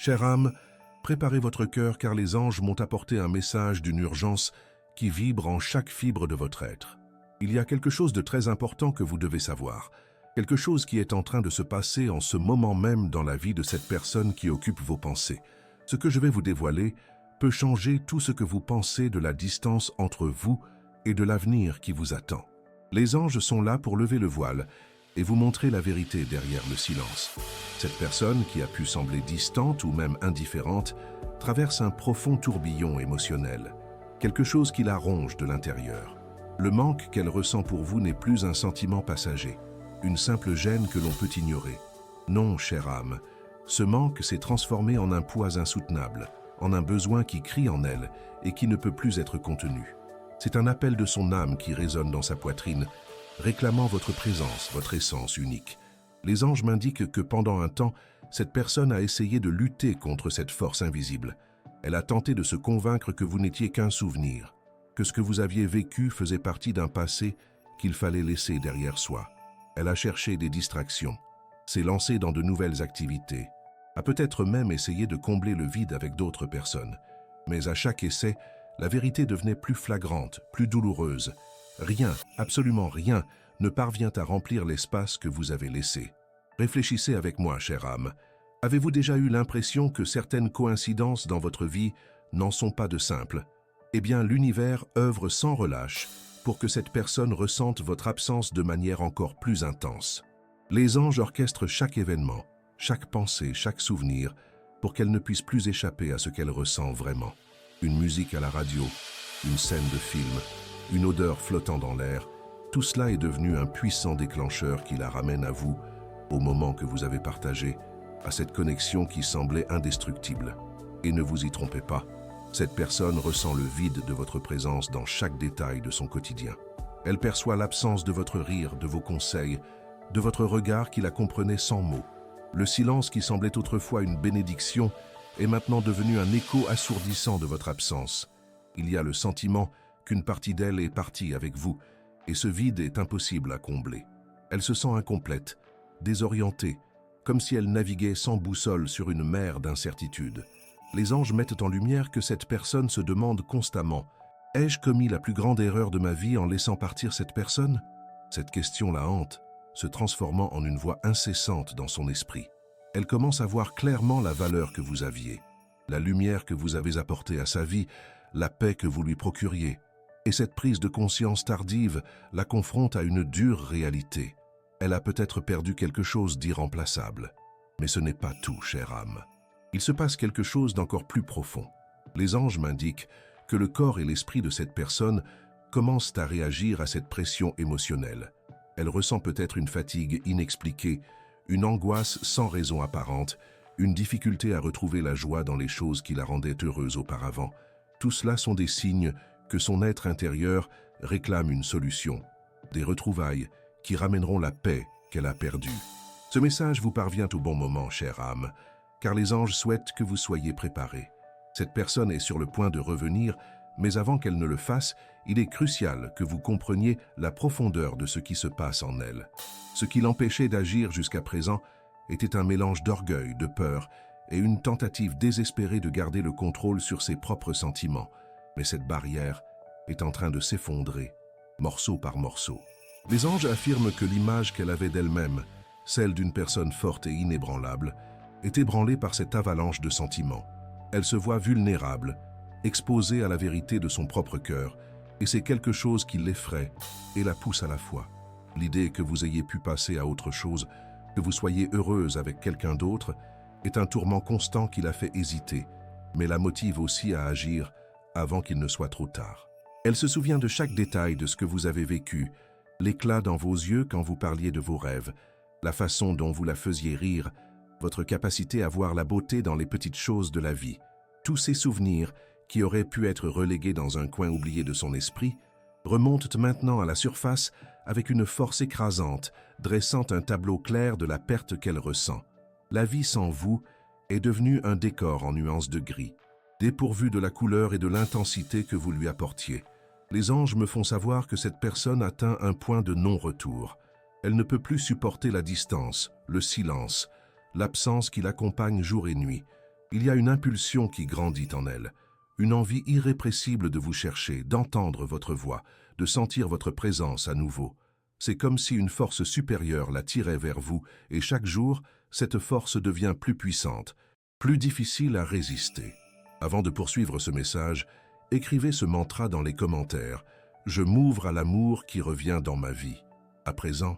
Chère âme, préparez votre cœur car les anges m'ont apporté un message d'une urgence qui vibre en chaque fibre de votre être. Il y a quelque chose de très important que vous devez savoir, quelque chose qui est en train de se passer en ce moment même dans la vie de cette personne qui occupe vos pensées. Ce que je vais vous dévoiler peut changer tout ce que vous pensez de la distance entre vous et de l'avenir qui vous attend. Les anges sont là pour lever le voile et vous montrer la vérité derrière le silence. Cette personne, qui a pu sembler distante ou même indifférente, traverse un profond tourbillon émotionnel, quelque chose qui la ronge de l'intérieur. Le manque qu'elle ressent pour vous n'est plus un sentiment passager, une simple gêne que l'on peut ignorer. Non, chère âme, ce manque s'est transformé en un poids insoutenable, en un besoin qui crie en elle et qui ne peut plus être contenu. C'est un appel de son âme qui résonne dans sa poitrine, réclamant votre présence, votre essence unique. Les anges m'indiquent que pendant un temps, cette personne a essayé de lutter contre cette force invisible. Elle a tenté de se convaincre que vous n'étiez qu'un souvenir, que ce que vous aviez vécu faisait partie d'un passé qu'il fallait laisser derrière soi. Elle a cherché des distractions, s'est lancée dans de nouvelles activités, a peut-être même essayé de combler le vide avec d'autres personnes. Mais à chaque essai, la vérité devenait plus flagrante, plus douloureuse. Rien, absolument rien, ne parvient à remplir l'espace que vous avez laissé. Réfléchissez avec moi, chère âme. Avez-vous déjà eu l'impression que certaines coïncidences dans votre vie n'en sont pas de simples? Eh bien, l'univers œuvre sans relâche pour que cette personne ressente votre absence de manière encore plus intense. Les anges orchestrent chaque événement, chaque pensée, chaque souvenir, pour qu'elle ne puisse plus échapper à ce qu'elle ressent vraiment. Une musique à la radio, une scène de film, une odeur flottant dans l'air, tout cela est devenu un puissant déclencheur qui la ramène à vous, au moment que vous avez partagé, à cette connexion qui semblait indestructible. Et ne vous y trompez pas, cette personne ressent le vide de votre présence dans chaque détail de son quotidien. Elle perçoit l'absence de votre rire, de vos conseils, de votre regard qui la comprenait sans mots. Le silence qui semblait autrefois une bénédiction est maintenant devenu un écho assourdissant de votre absence. Il y a le sentiment qu'une partie d'elle est partie avec vous, et ce vide est impossible à combler. Elle se sent incomplète, désorientée, comme si elle naviguait sans boussole sur une mer d'incertitude. Les anges mettent en lumière que cette personne se demande constamment « Ai-je commis la plus grande erreur de ma vie en laissant partir cette personne ?» Cette question la hante, se transformant en une voix incessante dans son esprit. Elle commence à voir clairement la valeur que vous aviez, la lumière que vous avez apportée à sa vie, la paix que vous lui procuriez. Et cette prise de conscience tardive la confronte à une dure réalité. Elle a peut-être perdu quelque chose d'irremplaçable. Mais ce n'est pas tout, chère âme. Il se passe quelque chose d'encore plus profond. Les anges m'indiquent que le corps et l'esprit de cette personne commencent à réagir à cette pression émotionnelle. Elle ressent peut-être une fatigue inexpliquée, une angoisse sans raison apparente, une difficulté à retrouver la joie dans les choses qui la rendaient heureuse auparavant. Tout cela sont des signes que son être intérieur réclame une solution, des retrouvailles qui ramèneront la paix qu'elle a perdue. Ce message vous parvient au bon moment, chère âme, car les anges souhaitent que vous soyez préparés. Cette personne est sur le point de revenir, mais avant qu'elle ne le fasse, il est crucial que vous compreniez la profondeur de ce qui se passe en elle. Ce qui l'empêchait d'agir jusqu'à présent était un mélange d'orgueil, de peur et une tentative désespérée de garder le contrôle sur ses propres sentiments. Mais cette barrière est en train de s'effondrer, morceau par morceau. Les anges affirment que l'image qu'elle avait d'elle-même, celle d'une personne forte et inébranlable, est ébranlée par cette avalanche de sentiments. Elle se voit vulnérable, exposée à la vérité de son propre cœur, et c'est quelque chose qui l'effraie et la pousse à la fois. L'idée que vous ayez pu passer à autre chose, que vous soyez heureuse avec quelqu'un d'autre, est un tourment constant qui la fait hésiter, mais la motive aussi à agir avant qu'il ne soit trop tard. Elle se souvient de chaque détail de ce que vous avez vécu, l'éclat dans vos yeux quand vous parliez de vos rêves, la façon dont vous la faisiez rire, votre capacité à voir la beauté dans les petites choses de la vie. Tous ces souvenirs, qui auraient pu être relégués dans un coin oublié de son esprit, remontent maintenant à la surface avec une force écrasante, dressant un tableau clair de la perte qu'elle ressent. La vie sans vous est devenue un décor en nuances de gris, dépourvu de la couleur et de l'intensité que vous lui apportiez. Les anges me font savoir que cette personne atteint un point de non-retour. Elle ne peut plus supporter la distance, le silence, l'absence qui l'accompagne jour et nuit. Il y a une impulsion qui grandit en elle, une envie irrépressible de vous chercher, d'entendre votre voix, de sentir votre présence à nouveau. C'est comme si une force supérieure la tirait vers vous, et chaque jour, cette force devient plus puissante, plus difficile à résister. Avant de poursuivre ce message, écrivez ce mantra dans les commentaires. Je m'ouvre à l'amour qui revient dans ma vie. À présent,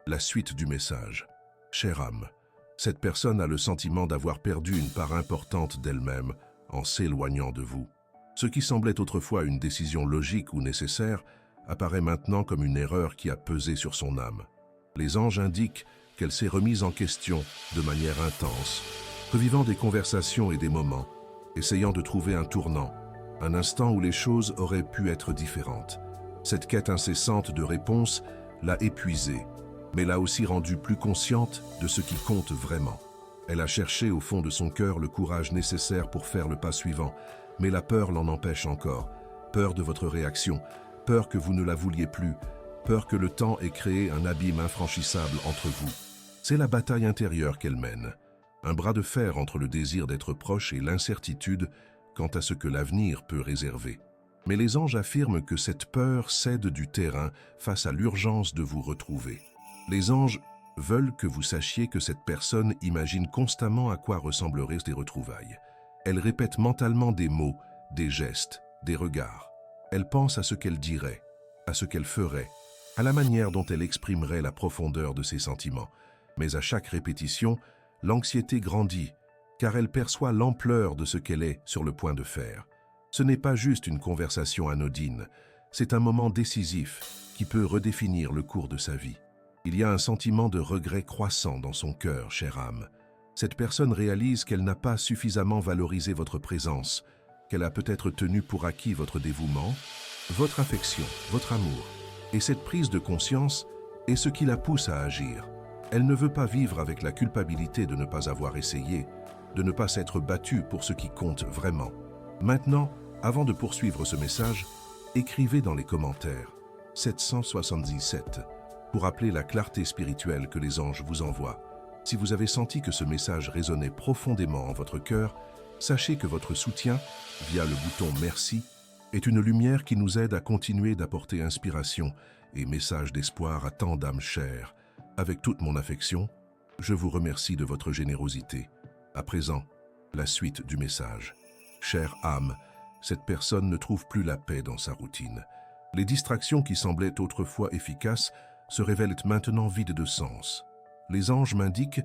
la suite du message. Chère âme, cette personne a le sentiment d'avoir perdu une part importante d'elle-même en s'éloignant de vous. Ce qui semblait autrefois une décision logique ou nécessaire apparaît maintenant comme une erreur qui a pesé sur son âme. Les anges indiquent qu'elle s'est remise en question de manière intense, revivant des conversations et des moments, essayant de trouver un tournant, un instant où les choses auraient pu être différentes. Cette quête incessante de réponses l'a épuisée, mais l'a aussi rendue plus consciente de ce qui compte vraiment. Elle a cherché au fond de son cœur le courage nécessaire pour faire le pas suivant, mais la peur l'en empêche encore. Peur de votre réaction, peur que vous ne la vouliez plus, peur que le temps ait créé un abîme infranchissable entre vous. C'est la bataille intérieure qu'elle mène. Un bras de fer entre le désir d'être proche et l'incertitude quant à ce que l'avenir peut réserver. Mais les anges affirment que cette peur cède du terrain face à l'urgence de vous retrouver. Les anges veulent que vous sachiez que cette personne imagine constamment à quoi ressembleraient des retrouvailles. Elle répète mentalement des mots, des gestes, des regards. Elle pense à ce qu'elle dirait, à ce qu'elle ferait, à la manière dont elle exprimerait la profondeur de ses sentiments. Mais à chaque répétition, l'anxiété grandit, car elle perçoit l'ampleur de ce qu'elle est sur le point de faire. Ce n'est pas juste une conversation anodine, c'est un moment décisif qui peut redéfinir le cours de sa vie. Il y a un sentiment de regret croissant dans son cœur, chère âme. Cette personne réalise qu'elle n'a pas suffisamment valorisé votre présence, qu'elle a peut-être tenu pour acquis votre dévouement, votre affection, votre amour. Et cette prise de conscience est ce qui la pousse à agir. Elle ne veut pas vivre avec la culpabilité de ne pas avoir essayé, de ne pas s'être battue pour ce qui compte vraiment. Maintenant, avant de poursuivre ce message, écrivez dans les commentaires 777 pour appeler la clarté spirituelle que les anges vous envoient. Si vous avez senti que ce message résonnait profondément en votre cœur, sachez que votre soutien, via le bouton « Merci », est une lumière qui nous aide à continuer d'apporter inspiration et message d'espoir à tant d'âmes chères. Avec toute mon affection, je vous remercie de votre générosité. À présent, la suite du message. Chère âme, cette personne ne trouve plus la paix dans sa routine. Les distractions qui semblaient autrefois efficaces se révèlent maintenant vides de sens. Les anges m'indiquent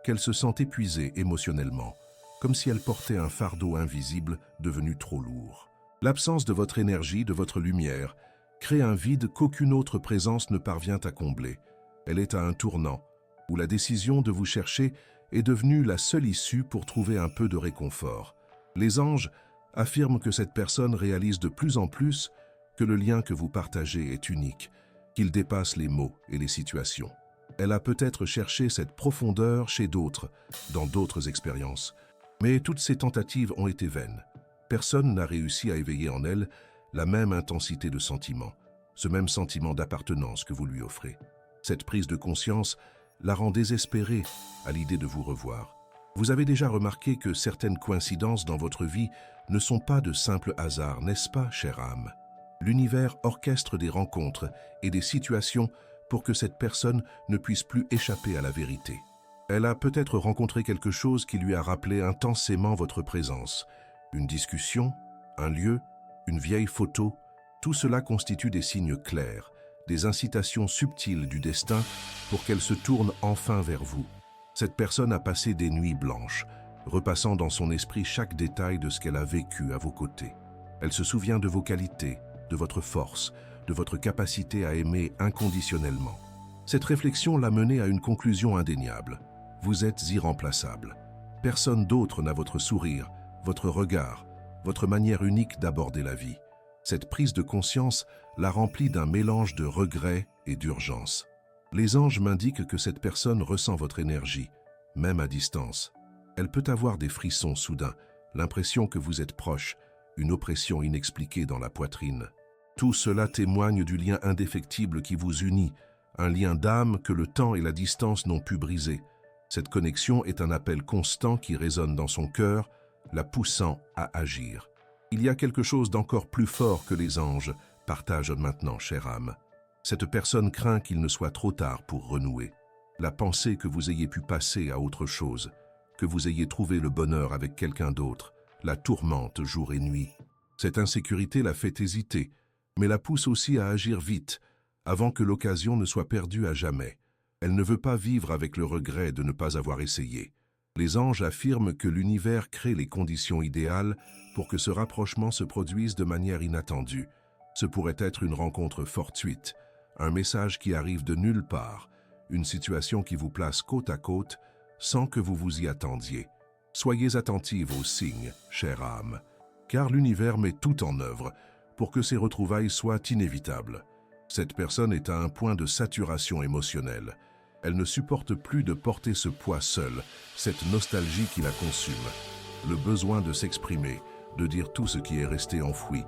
qu'elle se sent épuisée émotionnellement, comme si elle portait un fardeau invisible devenu trop lourd. L'absence de votre énergie, de votre lumière, crée un vide qu'aucune autre présence ne parvient à combler. Elle est à un tournant, où la décision de vous chercher est devenue la seule issue pour trouver un peu de réconfort. Les anges affirment que cette personne réalise de plus en plus que le lien que vous partagez est unique, qu'il dépasse les mots et les situations. Elle a peut-être cherché cette profondeur chez d'autres, dans d'autres expériences. Mais toutes ces tentatives ont été vaines. Personne n'a réussi à éveiller en elle la même intensité de sentiment, ce même sentiment d'appartenance que vous lui offrez. Cette prise de conscience la rend désespérée à l'idée de vous revoir. Vous avez déjà remarqué que certaines coïncidences dans votre vie ne sont pas de simples hasards, n'est-ce pas, chère âme? L'univers orchestre des rencontres et des situations pour que cette personne ne puisse plus échapper à la vérité. Elle a peut-être rencontré quelque chose qui lui a rappelé intensément votre présence. Une discussion, un lieu, une vieille photo, tout cela constitue des signes clairs, des incitations subtiles du destin pour qu'elle se tourne enfin vers vous. Cette personne a passé des nuits blanches, repassant dans son esprit chaque détail de ce qu'elle a vécu à vos côtés. Elle se souvient de vos qualités, de votre force, de votre capacité à aimer inconditionnellement. Cette réflexion l'a menée à une conclusion indéniable. Vous êtes irremplaçable. Personne d'autre n'a votre sourire, votre regard, votre manière unique d'aborder la vie. Cette prise de conscience l'a remplie d'un mélange de regret et d'urgence. Les anges m'indiquent que cette personne ressent votre énergie, même à distance. Elle peut avoir des frissons soudains, l'impression que vous êtes proche, une oppression inexpliquée dans la poitrine. Tout cela témoigne du lien indéfectible qui vous unit, un lien d'âme que le temps et la distance n'ont pu briser. Cette connexion est un appel constant qui résonne dans son cœur, la poussant à agir. Il y a quelque chose d'encore plus fort que les anges, partage maintenant, chère âme. Cette personne craint qu'il ne soit trop tard pour renouer. La pensée que vous ayez pu passer à autre chose, que vous ayez trouvé le bonheur avec quelqu'un d'autre, la tourmente jour et nuit. Cette insécurité la fait hésiter, mais la pousse aussi à agir vite, avant que l'occasion ne soit perdue à jamais. Elle ne veut pas vivre avec le regret de ne pas avoir essayé. Les anges affirment que l'univers crée les conditions idéales pour que ce rapprochement se produise de manière inattendue. Ce pourrait être une rencontre fortuite, un message qui arrive de nulle part, une situation qui vous place côte à côte sans que vous vous y attendiez. Soyez attentive aux signes, chère âme, car l'univers met tout en œuvre pour que ces retrouvailles soient inévitables. Cette personne est à un point de saturation émotionnelle. Elle ne supporte plus de porter ce poids seule, cette nostalgie qui la consume. Le besoin de s'exprimer, de dire tout ce qui est resté enfoui,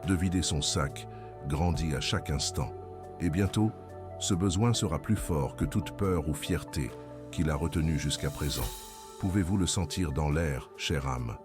de vider son sac, grandit à chaque instant. Et bientôt, ce besoin sera plus fort que toute peur ou fierté qui l'a retenu jusqu'à présent. Pouvez-vous le sentir dans l'air, chère âme?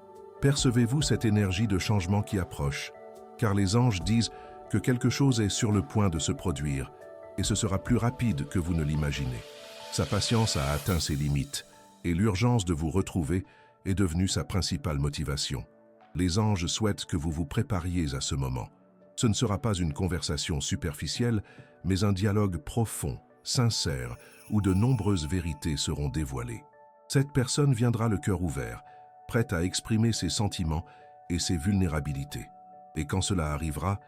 Percevez-vous cette énergie de changement qui approche? Car les anges disent que quelque chose est sur le point de se produire, et ce sera plus rapide que vous ne l'imaginez. Sa patience a atteint ses limites, et l'urgence de vous retrouver est devenue sa principale motivation. Les anges souhaitent que vous vous prépariez à ce moment. Ce ne sera pas une conversation superficielle, mais un dialogue profond, sincère, où de nombreuses vérités seront dévoilées. Cette personne viendra le cœur ouvert, prête à exprimer ses sentiments et ses vulnérabilités. Et quand cela arrivera,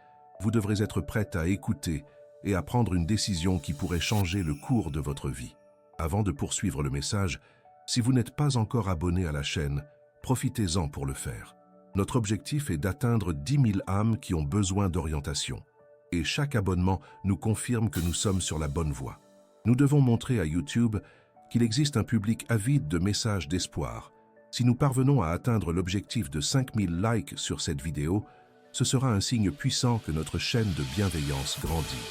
vous devrez être prête à écouter et à prendre une décision qui pourrait changer le cours de votre vie. Avant de poursuivre le message, si vous n'êtes pas encore abonné à la chaîne, profitez-en pour le faire. Notre objectif est d'atteindre 10 000 âmes qui ont besoin d'orientation. Et chaque abonnement nous confirme que nous sommes sur la bonne voie. Nous devons montrer à YouTube qu'il existe un public avide de messages d'espoir. Si nous parvenons à atteindre l'objectif de 5 000 likes sur cette vidéo, ce sera un signe puissant que notre chaîne de bienveillance grandit.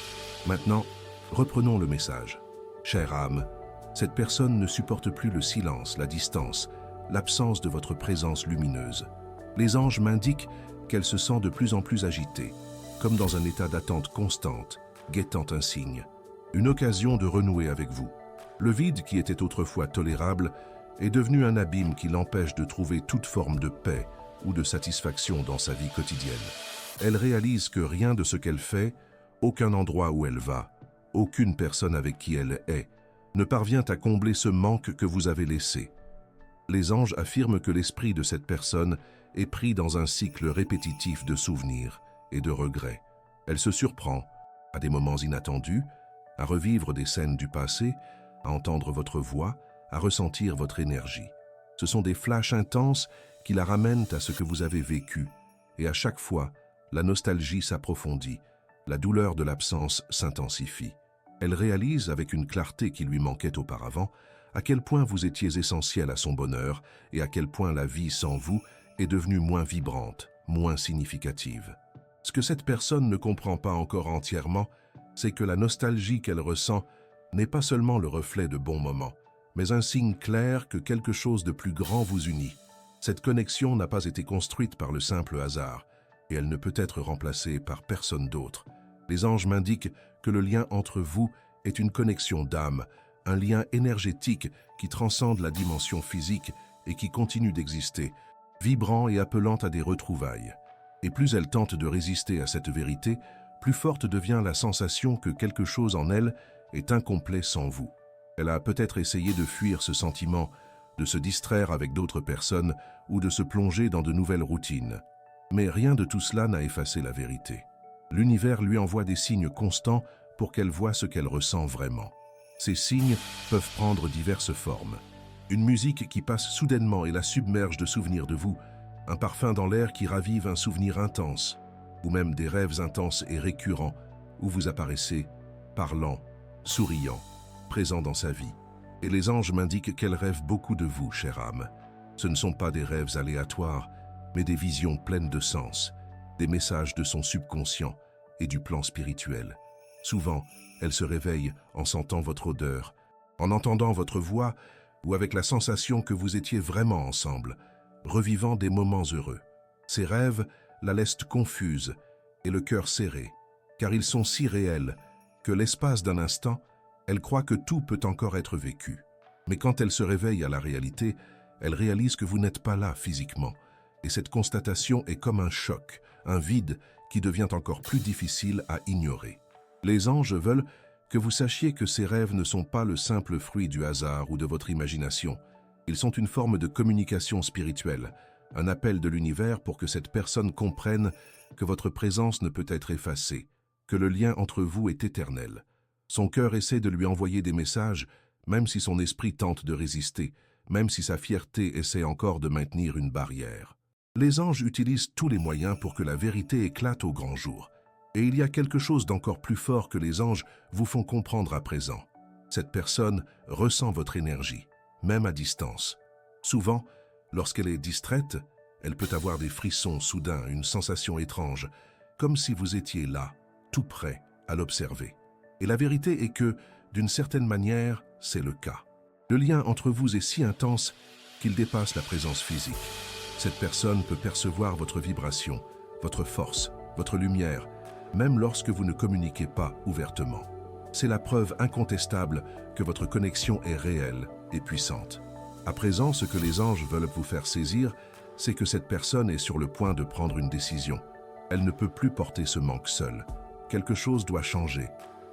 Maintenant, reprenons le message. Chère âme, cette personne ne supporte plus le silence, la distance, l'absence de votre présence lumineuse. Les anges m'indiquent qu'elle se sent de plus en plus agitée, comme dans un état d'attente constante, guettant un signe, une occasion de renouer avec vous. Le vide qui était autrefois tolérable est devenu un abîme qui l'empêche de trouver toute forme de paix ou de satisfaction dans sa vie quotidienne. Elle réalise que rien de ce qu'elle fait, aucun endroit où elle va, aucune personne avec qui elle est, ne parvient à combler ce manque que vous avez laissé. Les anges affirment que l'esprit de cette personne est pris dans un cycle répétitif de souvenirs et de regrets. Elle se surprend, à des moments inattendus, à revivre des scènes du passé, à entendre votre voix, à ressentir votre énergie. Ce sont des flashs intenses qui la ramènent à ce que vous avez vécu, et à chaque fois, la nostalgie s'approfondit, la douleur de l'absence s'intensifie. Elle réalise, avec une clarté qui lui manquait auparavant, à quel point vous étiez essentiel à son bonheur et à quel point la vie sans vous est devenue moins vibrante, moins significative. Ce que cette personne ne comprend pas encore entièrement, c'est que la nostalgie qu'elle ressent n'est pas seulement le reflet de bons moments, mais un signe clair que quelque chose de plus grand vous unit. Cette connexion n'a pas été construite par le simple hasard, et elle ne peut être remplacée par personne d'autre. Les anges m'indiquent que le lien entre vous est une connexion d'âme, un lien énergétique qui transcende la dimension physique et qui continue d'exister, vibrant et appelant à des retrouvailles. Et plus elle tente de résister à cette vérité, plus forte devient la sensation que quelque chose en elle est incomplet sans vous. Elle a peut-être essayé de fuir ce sentiment, de se distraire avec d'autres personnes ou de se plonger dans de nouvelles routines. Mais rien de tout cela n'a effacé la vérité. L'univers lui envoie des signes constants pour qu'elle voie ce qu'elle ressent vraiment. Ces signes peuvent prendre diverses formes. Une musique qui passe soudainement et la submerge de souvenirs de vous, un parfum dans l'air qui ravive un souvenir intense, ou même des rêves intenses et récurrents où vous apparaissez, parlant, souriant, présent dans sa vie. Et les anges m'indiquent qu'elle rêve beaucoup de vous, chère âme. Ce ne sont pas des rêves aléatoires, mais des visions pleines de sens, des messages de son subconscient et du plan spirituel. Souvent, elle se réveille en sentant votre odeur, en entendant votre voix ou avec la sensation que vous étiez vraiment ensemble, revivant des moments heureux. Ses rêves la laissent confuse et le cœur serré, car ils sont si réels que l'espace d'un instant, elle croit que tout peut encore être vécu. Mais quand elle se réveille à la réalité, elle réalise que vous n'êtes pas là physiquement. Et cette constatation est comme un choc, un vide qui devient encore plus difficile à ignorer. Les anges veulent que vous sachiez que ces rêves ne sont pas le simple fruit du hasard ou de votre imagination. Ils sont une forme de communication spirituelle, un appel de l'univers pour que cette personne comprenne que votre présence ne peut être effacée, que le lien entre vous est éternel. Son cœur essaie de lui envoyer des messages, même si son esprit tente de résister, même si sa fierté essaie encore de maintenir une barrière. Les anges utilisent tous les moyens pour que la vérité éclate au grand jour. Et il y a quelque chose d'encore plus fort que les anges vous font comprendre à présent. Cette personne ressent votre énergie, même à distance. Souvent, lorsqu'elle est distraite, elle peut avoir des frissons soudains, une sensation étrange, comme si vous étiez là, tout près, à l'observer. Et la vérité est que, d'une certaine manière, c'est le cas. Le lien entre vous est si intense qu'il dépasse la présence physique. Cette personne peut percevoir votre vibration, votre force, votre lumière, même lorsque vous ne communiquez pas ouvertement. C'est la preuve incontestable que votre connexion est réelle et puissante. À présent, ce que les anges veulent vous faire saisir, c'est que cette personne est sur le point de prendre une décision. Elle ne peut plus porter ce manque seule. Quelque chose doit changer,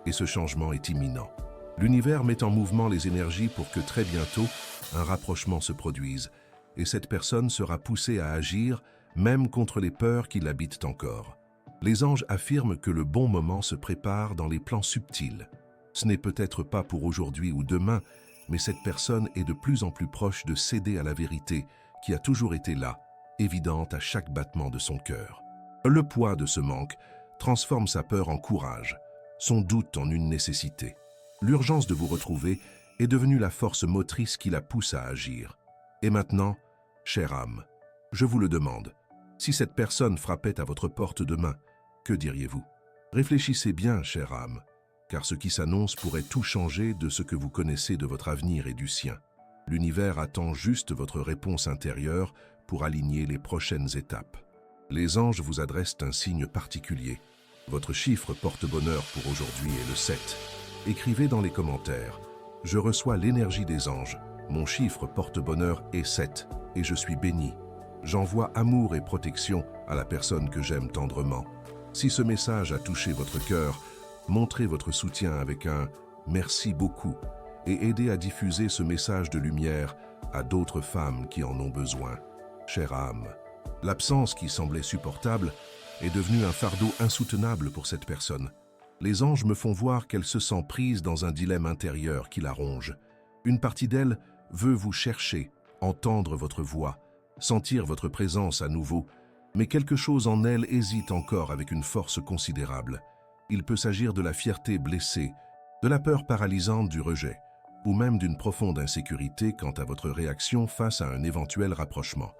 et ce changement est imminent. L'univers met en mouvement les énergies pour que très bientôt, un rapprochement se produise, et cette personne sera poussée à agir, même contre les peurs qui l'habitent encore. Les anges affirment que le bon moment se prépare dans les plans subtils. Ce n'est peut-être pas pour aujourd'hui ou demain, mais cette personne est de plus en plus proche de céder à la vérité qui a toujours été là, évidente à chaque battement de son cœur. Le poids de ce manque transforme sa peur en courage, son doute en une nécessité. L'urgence de vous retrouver est devenue la force motrice qui la pousse à agir. Et maintenant, chère âme, je vous le demande, si cette personne frappait à votre porte demain, que diriez-vous? Réfléchissez bien, chère âme, car ce qui s'annonce pourrait tout changer de ce que vous connaissez de votre avenir et du sien. L'univers attend juste votre réponse intérieure pour aligner les prochaines étapes. Les anges vous adressent un signe particulier. Votre chiffre porte-bonheur pour aujourd'hui est le 7. Écrivez dans les commentaires « Je reçois l'énergie des anges. Mon chiffre porte-bonheur est 7 et je suis béni. J'envoie amour et protection à la personne que j'aime tendrement. » Si ce message a touché votre cœur, montrez votre soutien avec un « merci beaucoup » et aidez à diffuser ce message de lumière à d'autres femmes qui en ont besoin. Chère âme, l'absence qui semblait supportable est devenue un fardeau insoutenable pour cette personne. Les anges me font voir qu'elle se sent prise dans un dilemme intérieur qui la ronge. Une partie d'elle veut vous chercher, entendre votre voix, sentir votre présence à nouveau, mais quelque chose en elle hésite encore avec une force considérable. Il peut s'agir de la fierté blessée, de la peur paralysante du rejet, ou même d'une profonde insécurité quant à votre réaction face à un éventuel rapprochement.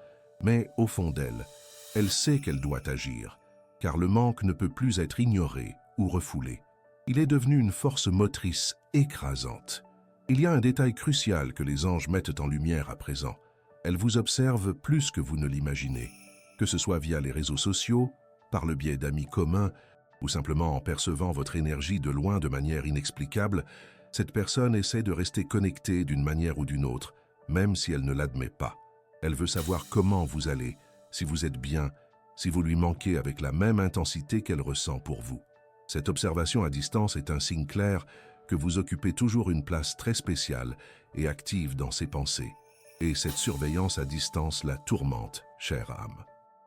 Mais au fond d'elle, elle sait qu'elle doit agir, car le manque ne peut plus être ignoré ou refoulé. Il est devenu une force motrice écrasante. Il y a un détail crucial que les anges mettent en lumière à présent. Elles vous observent plus que vous ne l'imaginez, que ce soit via les réseaux sociaux, par le biais d'amis communs, ou simplement en percevant votre énergie de loin de manière inexplicable. Cette personne essaie de rester connectée d'une manière ou d'une autre, même si elle ne l'admet pas. Elle veut savoir comment vous allez, si vous êtes bien, si vous lui manquez avec la même intensité qu'elle ressent pour vous. Cette observation à distance est un signe clair que vous occupez toujours une place très spéciale et active dans ses pensées. Et cette surveillance à distance la tourmente, chère âme.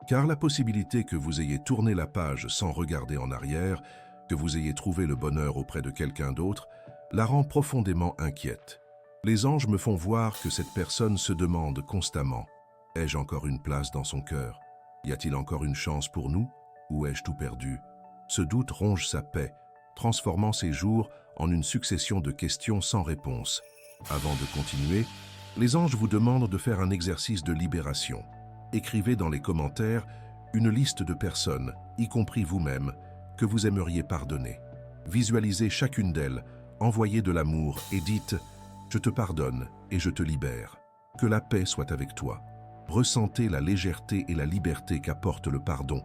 Car la possibilité que vous ayez tourné la page sans regarder en arrière, que vous ayez trouvé le bonheur auprès de quelqu'un d'autre, la rend profondément inquiète. Les anges me font voir que cette personne se demande constamment « Ai-je encore une place dans son cœur? Y a-t-il encore une chance pour nous? Ou ai-je tout perdu ?» Ce doute ronge sa paix, transformant ses jours en une succession de questions sans réponse. Avant de continuer, les anges vous demandent de faire un exercice de libération. Écrivez dans les commentaires une liste de personnes, y compris vous-même, que vous aimeriez pardonner. Visualisez chacune d'elles, envoyez de l'amour et dites « Je te pardonne et je te libère. Que la paix soit avec toi. » Ressentez la légèreté et la liberté qu'apporte le pardon.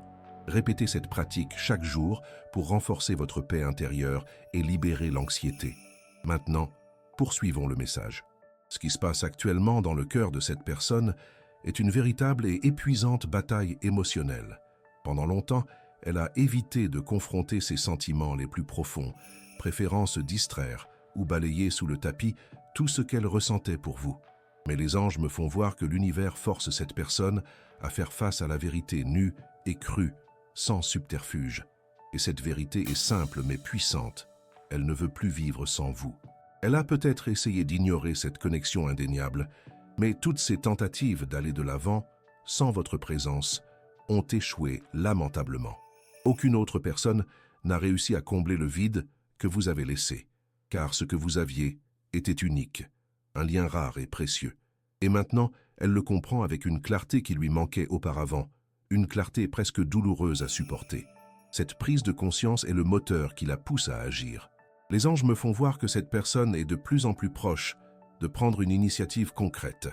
Répétez cette pratique chaque jour pour renforcer votre paix intérieure et libérer l'anxiété. Maintenant, poursuivons le message. Ce qui se passe actuellement dans le cœur de cette personne est une véritable et épuisante bataille émotionnelle. Pendant longtemps, elle a évité de confronter ses sentiments les plus profonds, préférant se distraire ou balayer sous le tapis tout ce qu'elle ressentait pour vous. Mais les anges me font voir que l'univers force cette personne à faire face à la vérité nue et crue, sans subterfuge. Et cette vérité est simple mais puissante. Elle ne veut plus vivre sans vous. Elle a peut-être essayé d'ignorer cette connexion indéniable, mais toutes ces tentatives d'aller de l'avant, sans votre présence, ont échoué lamentablement. Aucune autre personne n'a réussi à combler le vide que vous avez laissé, car ce que vous aviez était unique, un lien rare et précieux. Et maintenant, elle le comprend avec une clarté qui lui manquait auparavant, une clarté presque douloureuse à supporter. Cette prise de conscience est le moteur qui la pousse à agir. Les anges me font voir que cette personne est de plus en plus proche de prendre une initiative concrète.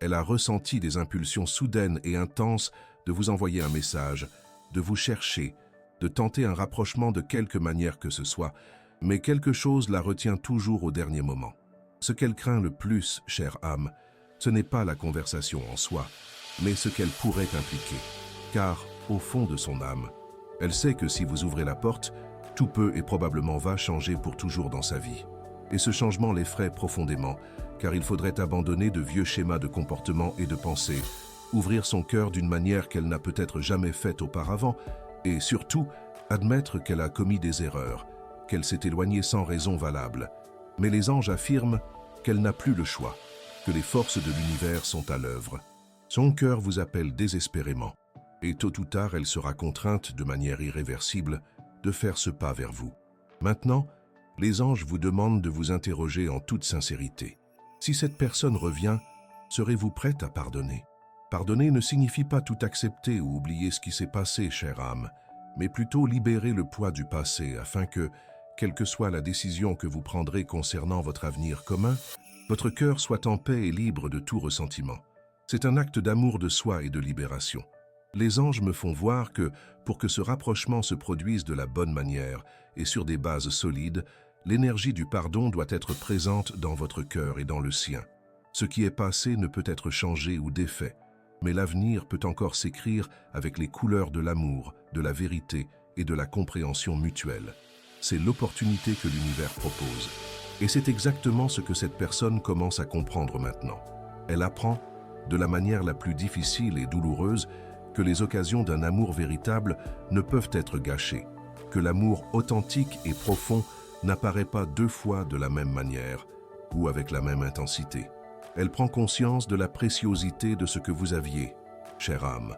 Elle a ressenti des impulsions soudaines et intenses de vous envoyer un message, de vous chercher, de tenter un rapprochement de quelque manière que ce soit, mais quelque chose la retient toujours au dernier moment. Ce qu'elle craint le plus, chère âme, ce n'est pas la conversation en soi, mais ce qu'elle pourrait impliquer. Car, au fond de son âme, elle sait que si vous ouvrez la porte, tout peut et probablement va changer pour toujours dans sa vie. Et ce changement l'effraie profondément, car il faudrait abandonner de vieux schémas de comportement et de pensée, ouvrir son cœur d'une manière qu'elle n'a peut-être jamais faite auparavant, et surtout, admettre qu'elle a commis des erreurs, qu'elle s'est éloignée sans raison valable. Mais les anges affirment qu'elle n'a plus le choix, que les forces de l'univers sont à l'œuvre. Son cœur vous appelle désespérément, et tôt ou tard elle sera contrainte de manière irréversible de faire ce pas vers vous. Maintenant, les anges vous demandent de vous interroger en toute sincérité. Si cette personne revient, serez-vous prête à pardonner? Pardonner ne signifie pas tout accepter ou oublier ce qui s'est passé, chère âme, mais plutôt libérer le poids du passé afin que, quelle que soit la décision que vous prendrez concernant votre avenir commun, votre cœur soit en paix et libre de tout ressentiment. C'est un acte d'amour de soi et de libération. Les anges me font voir que, pour que ce rapprochement se produise de la bonne manière et sur des bases solides, l'énergie du pardon doit être présente dans votre cœur et dans le sien. Ce qui est passé ne peut être changé ou défait, mais l'avenir peut encore s'écrire avec les couleurs de l'amour, de la vérité et de la compréhension mutuelle. C'est l'opportunité que l'univers propose. Et c'est exactement ce que cette personne commence à comprendre maintenant. Elle apprend, de la manière la plus difficile et douloureuse, que les occasions d'un amour véritable ne peuvent être gâchées, que l'amour authentique et profond n'apparaît pas deux fois de la même manière ou avec la même intensité. Elle prend conscience de la préciosité de ce que vous aviez, chère âme.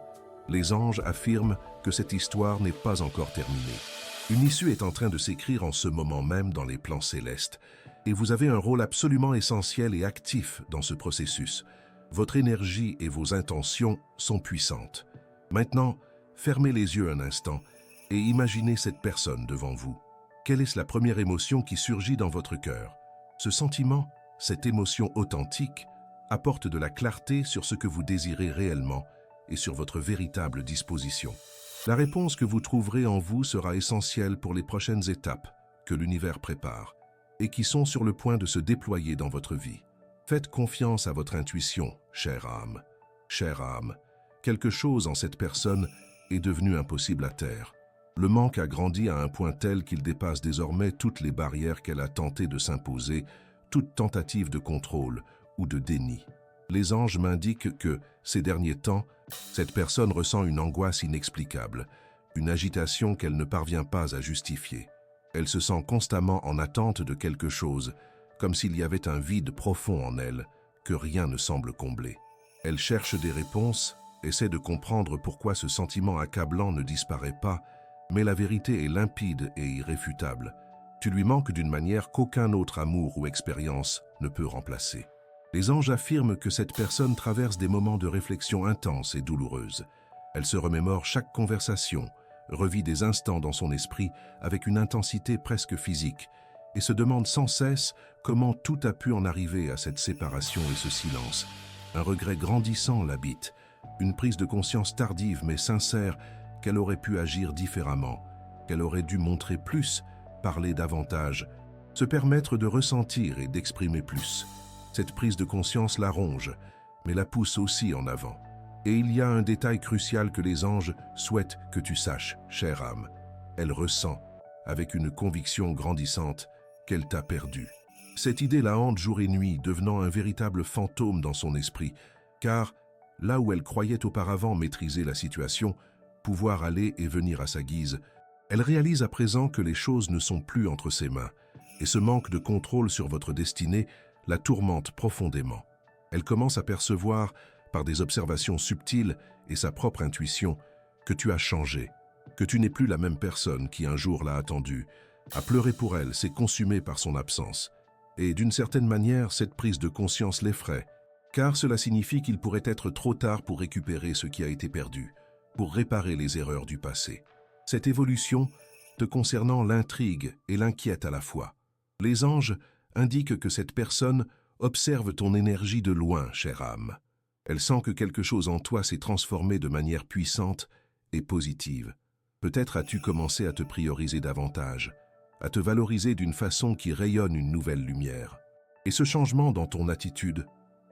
Les anges affirment que cette histoire n'est pas encore terminée. Une issue est en train de s'écrire en ce moment même dans les plans célestes, et vous avez un rôle absolument essentiel et actif dans ce processus. Votre énergie et vos intentions sont puissantes. Maintenant, fermez les yeux un instant et imaginez cette personne devant vous. Quelle est la première émotion qui surgit dans votre cœur? Ce sentiment, cette émotion authentique, apporte de la clarté sur ce que vous désirez réellement et sur votre véritable disposition. La réponse que vous trouverez en vous sera essentielle pour les prochaines étapes que l'univers prépare et qui sont sur le point de se déployer dans votre vie. Faites confiance à votre intuition, chère âme. Chère âme, quelque chose en cette personne est devenu impossible à taire. Le manque a grandi à un point tel qu'il dépasse désormais toutes les barrières qu'elle a tenté de s'imposer, toute tentative de contrôle ou de déni. Les anges m'indiquent que, ces derniers temps, cette personne ressent une angoisse inexplicable, une agitation qu'elle ne parvient pas à justifier. Elle se sent constamment en attente de quelque chose, comme s'il y avait un vide profond en elle, que rien ne semble combler. Elle cherche des réponses, essaie de comprendre pourquoi ce sentiment accablant ne disparaît pas, mais la vérité est limpide et irréfutable. Tu lui manques d'une manière qu'aucun autre amour ou expérience ne peut remplacer. Les anges affirment que cette personne traverse des moments de réflexion intenses et douloureuses. Elle se remémore chaque conversation, revit des instants dans son esprit avec une intensité presque physique et se demande sans cesse comment tout a pu en arriver à cette séparation et ce silence. Un regret grandissant l'habite, Une prise de conscience tardive mais sincère qu'elle aurait pu agir différemment, qu'elle aurait dû montrer plus, parler davantage, se permettre de ressentir et d'exprimer plus. Cette prise de conscience la ronge, mais la pousse aussi en avant. Et il y a un détail crucial que les anges souhaitent que tu saches, chère âme. Elle ressent, avec une conviction grandissante, qu'elle t'a perdu. Cette idée la hante jour et nuit, devenant un véritable fantôme dans son esprit, car là où elle croyait auparavant maîtriser la situation, pouvoir aller et venir à sa guise, elle réalise à présent que les choses ne sont plus entre ses mains, et ce manque de contrôle sur votre destinée la tourmente profondément. Elle commence à percevoir, par des observations subtiles et sa propre intuition, que tu as changé, que tu n'es plus la même personne qui un jour l'a attendue, a pleuré pour elle, s'est consumée par son absence. Et d'une certaine manière, cette prise de conscience l'effraie, car cela signifie qu'il pourrait être trop tard pour récupérer ce qui a été perdu, pour réparer les erreurs du passé. Cette évolution, te concernant, l'intrigue et l'inquiète à la fois. Les anges indiquent que cette personne observe ton énergie de loin, chère âme. Elle sent que quelque chose en toi s'est transformé de manière puissante et positive. Peut-être as-tu commencé à te prioriser davantage, à te valoriser d'une façon qui rayonne une nouvelle lumière. Et ce changement dans ton attitude,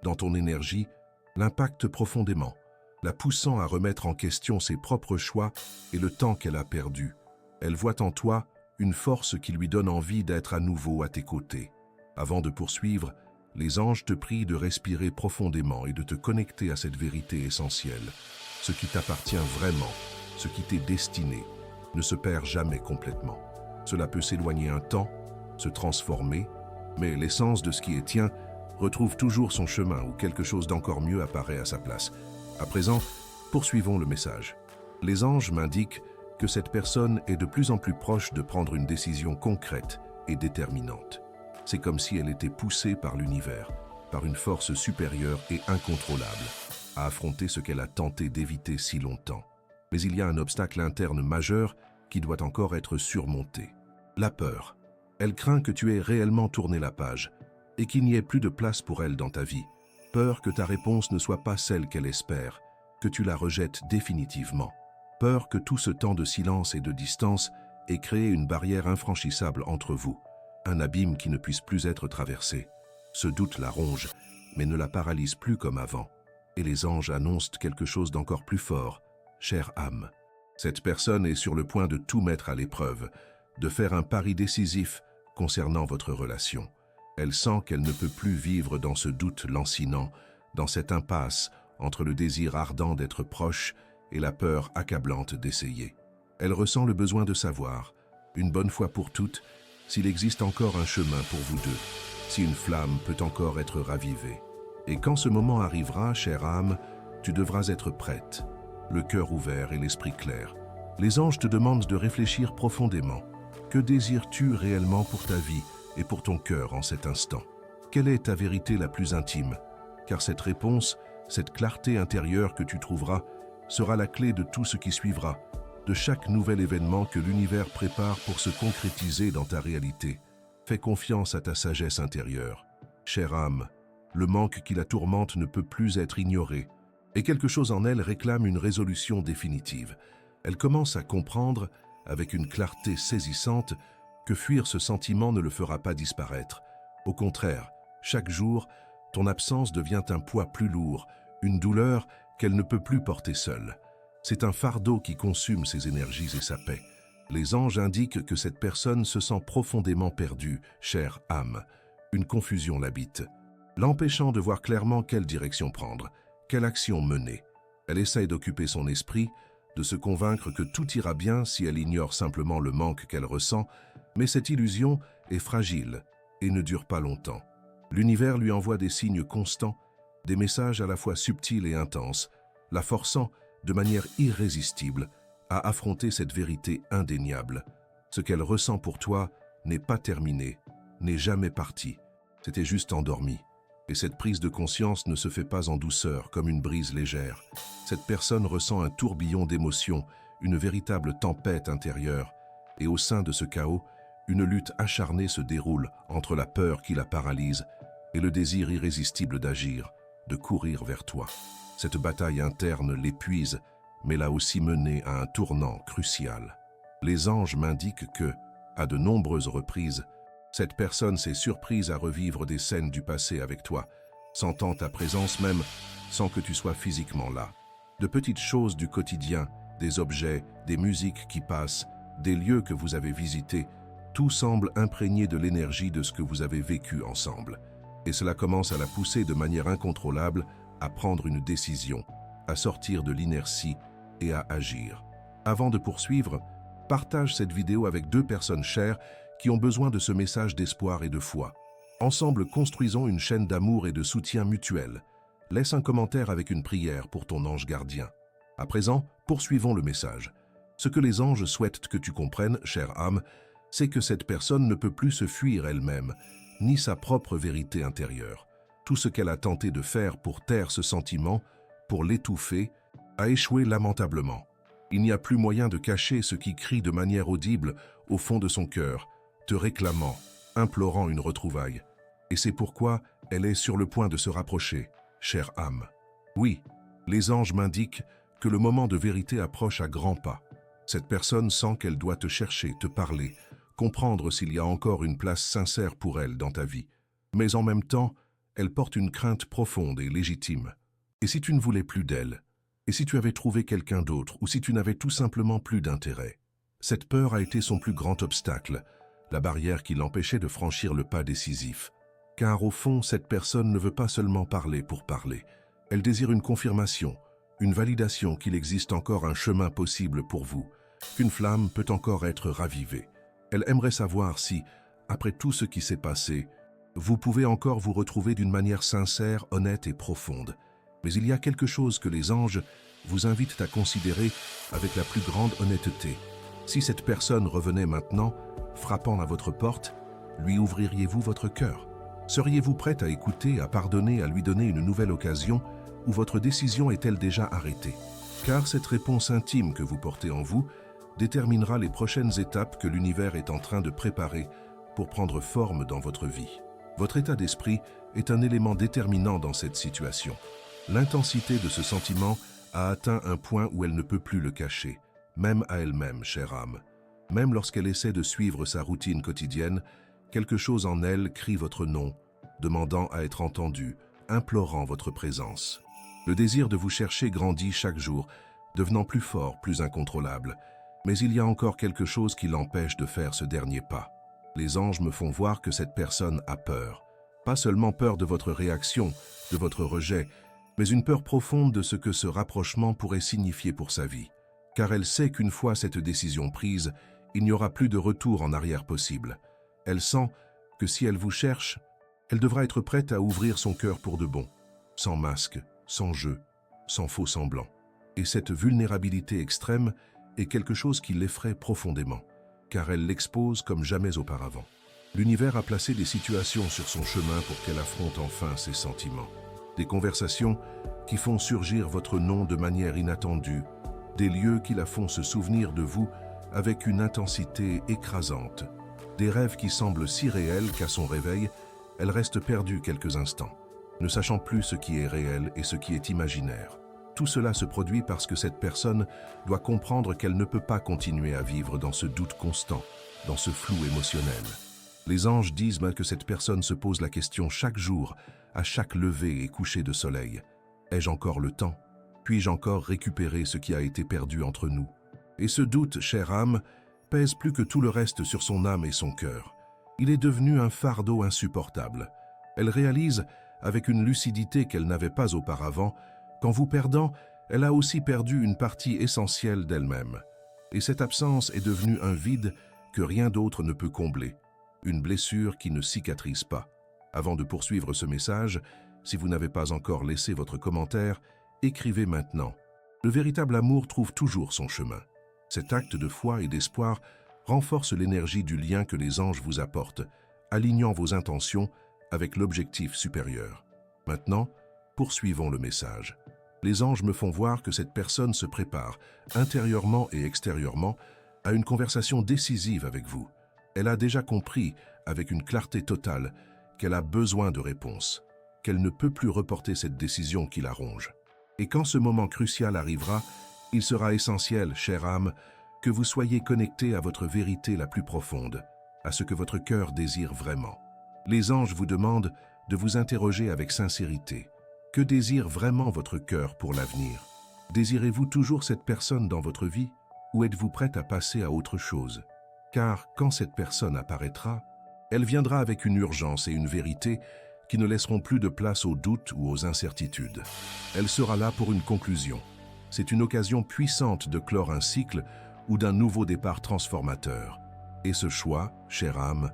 dans ton énergie, l'impacte profondément, la poussant à remettre en question ses propres choix et le temps qu'elle a perdu. Elle voit en toi une force qui lui donne envie d'être à nouveau à tes côtés. Avant de poursuivre, les anges te prient de respirer profondément et de te connecter à cette vérité essentielle. Ce qui t'appartient vraiment, ce qui t'est destiné, ne se perd jamais complètement. Cela peut s'éloigner un temps, se transformer, mais l'essence de ce qui est tien retrouve toujours son chemin où quelque chose d'encore mieux apparaît à sa place. À présent, poursuivons le message. Les anges m'indiquent que cette personne est de plus en plus proche de prendre une décision concrète et déterminante. C'est comme si elle était poussée par l'univers, par une force supérieure et incontrôlable, à affronter ce qu'elle a tenté d'éviter si longtemps. Mais il y a un obstacle interne majeur qui doit encore être surmonté. La peur. Elle craint que tu aies réellement tourné la page et qu'il n'y ait plus de place pour elle dans ta vie. Peur que ta réponse ne soit pas celle qu'elle espère, que tu la rejettes définitivement. Peur que tout ce temps de silence et de distance ait créé une barrière infranchissable entre vous, un abîme qui ne puisse plus être traversé. Ce doute la ronge, mais ne la paralyse plus comme avant. Et les anges annoncent quelque chose d'encore plus fort. Chère âme, cette personne est sur le point de tout mettre à l'épreuve, de faire un pari décisif concernant votre relation. Elle sent qu'elle ne peut plus vivre dans ce doute lancinant, dans cette impasse entre le désir ardent d'être proche et la peur accablante d'essayer. Elle ressent le besoin de savoir, une bonne fois pour toutes, s'il existe encore un chemin pour vous deux, si une flamme peut encore être ravivée. Et quand ce moment arrivera, chère âme, tu devras être prête, le cœur ouvert et l'esprit clair. Les anges te demandent de réfléchir profondément. Que désires-tu réellement pour ta vie et pour ton cœur en cet instant? Quelle est ta vérité la plus intime? Car cette réponse, cette clarté intérieure que tu trouveras, sera la clé de tout ce qui suivra, de chaque nouvel événement que l'univers prépare pour se concrétiser dans ta réalité. Fais confiance à ta sagesse intérieure. Chère âme, le manque qui la tourmente ne peut plus être ignoré, et quelque chose en elle réclame une résolution définitive. Elle commence à comprendre, avec une clarté saisissante, que fuir ce sentiment ne le fera pas disparaître. Au contraire, chaque jour, ton absence devient un poids plus lourd, une douleur qu'elle ne peut plus porter seule. C'est un fardeau qui consume ses énergies et sa paix. Les anges indiquent que cette personne se sent profondément perdue, chère âme. Une confusion l'habite, l'empêchant de voir clairement quelle direction prendre, quelle action mener. Elle essaye d'occuper son esprit, de se convaincre que tout ira bien si elle ignore simplement le manque qu'elle ressent, mais cette illusion est fragile et ne dure pas longtemps. L'univers lui envoie des signes constants, des messages à la fois subtils et intenses, la forçant, de manière irrésistible, à affronter cette vérité indéniable. Ce qu'elle ressent pour toi n'est pas terminé, n'est jamais parti. C'était juste endormi. Et cette prise de conscience ne se fait pas en douceur, comme une brise légère. Cette personne ressent un tourbillon d'émotions, une véritable tempête intérieure. Et au sein de ce chaos, une lutte acharnée se déroule entre la peur qui la paralyse et le désir irrésistible d'agir, de courir vers toi. Cette bataille interne l'épuise, mais l'a aussi mené à un tournant crucial. Les anges m'indiquent que, à de nombreuses reprises, cette personne s'est surprise à revivre des scènes du passé avec toi, sentant ta présence même sans que tu sois physiquement là. De petites choses du quotidien, des objets, des musiques qui passent, des lieux que vous avez visités, tout semble imprégné de l'énergie de ce que vous avez vécu ensemble. Et cela commence à la pousser de manière incontrôlable à prendre une décision, à sortir de l'inertie et à agir. Avant de poursuivre, partage cette vidéo avec 2 personnes chères qui ont besoin de ce message d'espoir et de foi. Ensemble, construisons une chaîne d'amour et de soutien mutuel. Laisse un commentaire avec une prière pour ton ange gardien. À présent, poursuivons le message. Ce que les anges souhaitent que tu comprennes, chère âme, c'est que cette personne ne peut plus se fuir elle-même, ni sa propre vérité intérieure. Tout ce qu'elle a tenté de faire pour taire ce sentiment, pour l'étouffer, a échoué lamentablement. Il n'y a plus moyen de cacher ce qui crie de manière audible au fond de son cœur, te réclamant, implorant une retrouvaille. Et c'est pourquoi elle est sur le point de se rapprocher, chère âme. Oui, les anges m'indiquent que le moment de vérité approche à grands pas. Cette personne sent qu'elle doit te chercher, te parler, comprendre s'il y a encore une place sincère pour elle dans ta vie. Mais en même temps, elle porte une crainte profonde et légitime. Et si tu ne voulais plus d'elle? Et si tu avais trouvé quelqu'un d'autre? Ou si tu n'avais tout simplement plus d'intérêt? Cette peur a été son plus grand obstacle, la barrière qui l'empêchait de franchir le pas décisif. Car au fond, cette personne ne veut pas seulement parler pour parler. Elle désire une confirmation, une validation qu'il existe encore un chemin possible pour vous, qu'une flamme peut encore être ravivée. Elle aimerait savoir si, après tout ce qui s'est passé, vous pouvez encore vous retrouver d'une manière sincère, honnête et profonde. Mais il y a quelque chose que les anges vous invitent à considérer avec la plus grande honnêteté. Si cette personne revenait maintenant, frappant à votre porte, lui ouvririez-vous votre cœur? Seriez-vous prête à écouter, à pardonner, à lui donner une nouvelle occasion, ou votre décision est-elle déjà arrêtée? Car cette réponse intime que vous portez en vous déterminera les prochaines étapes que l'univers est en train de préparer pour prendre forme dans votre vie. Votre état d'esprit est un élément déterminant dans cette situation. L'intensité de ce sentiment a atteint un point où elle ne peut plus le cacher, même à elle-même, chère âme. Même lorsqu'elle essaie de suivre sa routine quotidienne, quelque chose en elle crie votre nom, demandant à être entendu, implorant votre présence. Le désir de vous chercher grandit chaque jour, devenant plus fort, plus incontrôlable. Mais il y a encore quelque chose qui l'empêche de faire ce dernier pas. Les anges me font voir que cette personne a peur. Pas seulement peur de votre réaction, de votre rejet, mais une peur profonde de ce que ce rapprochement pourrait signifier pour sa vie. Car elle sait qu'une fois cette décision prise, il n'y aura plus de retour en arrière possible. Elle sent que si elle vous cherche, elle devra être prête à ouvrir son cœur pour de bon, sans masque, sans jeu, sans faux semblants. Et cette vulnérabilité extrême est quelque chose qui l'effraie profondément, car elle l'expose comme jamais auparavant. L'univers a placé des situations sur son chemin pour qu'elle affronte enfin ses sentiments. Des conversations qui font surgir votre nom de manière inattendue, des lieux qui la font se souvenir de vous avec une intensité écrasante, des rêves qui semblent si réels qu'à son réveil, elle reste perdue quelques instants, ne sachant plus ce qui est réel et ce qui est imaginaire. Tout cela se produit parce que cette personne doit comprendre qu'elle ne peut pas continuer à vivre dans ce doute constant, dans ce flou émotionnel. Les anges disent que cette personne se pose la question chaque jour, à chaque lever et coucher de soleil. Ai-je encore le temps? Puis-je encore récupérer ce qui a été perdu entre nous? Et ce doute, chère âme, pèse plus que tout le reste sur son âme et son cœur. Il est devenu un fardeau insupportable. Elle réalise, avec une lucidité qu'elle n'avait pas auparavant, qu'en vous perdant, elle a aussi perdu une partie essentielle d'elle-même. Et cette absence est devenue un vide que rien d'autre ne peut combler, une blessure qui ne cicatrise pas. Avant de poursuivre ce message, si vous n'avez pas encore laissé votre commentaire, écrivez maintenant. Le véritable amour trouve toujours son chemin. Cet acte de foi et d'espoir renforce l'énergie du lien que les anges vous apportent, alignant vos intentions avec l'objectif supérieur. Maintenant, poursuivons le message. Les anges me font voir que cette personne se prépare, intérieurement et extérieurement, à une conversation décisive avec vous. Elle a déjà compris, avec une clarté totale, qu'elle a besoin de réponses, qu'elle ne peut plus reporter cette décision qui la ronge. Et quand ce moment crucial arrivera, il sera essentiel, chère âme, que vous soyez connecté à votre vérité la plus profonde, à ce que votre cœur désire vraiment. Les anges vous demandent de vous interroger avec sincérité. Que désire vraiment votre cœur pour l'avenir? Désirez-vous toujours cette personne dans votre vie ou êtes-vous prête à passer à autre chose? Car quand cette personne apparaîtra, elle viendra avec une urgence et une vérité qui ne laisseront plus de place aux doutes ou aux incertitudes. Elle sera là pour une conclusion. C'est une occasion puissante de clore un cycle ou d'un nouveau départ transformateur. Et ce choix, chère âme,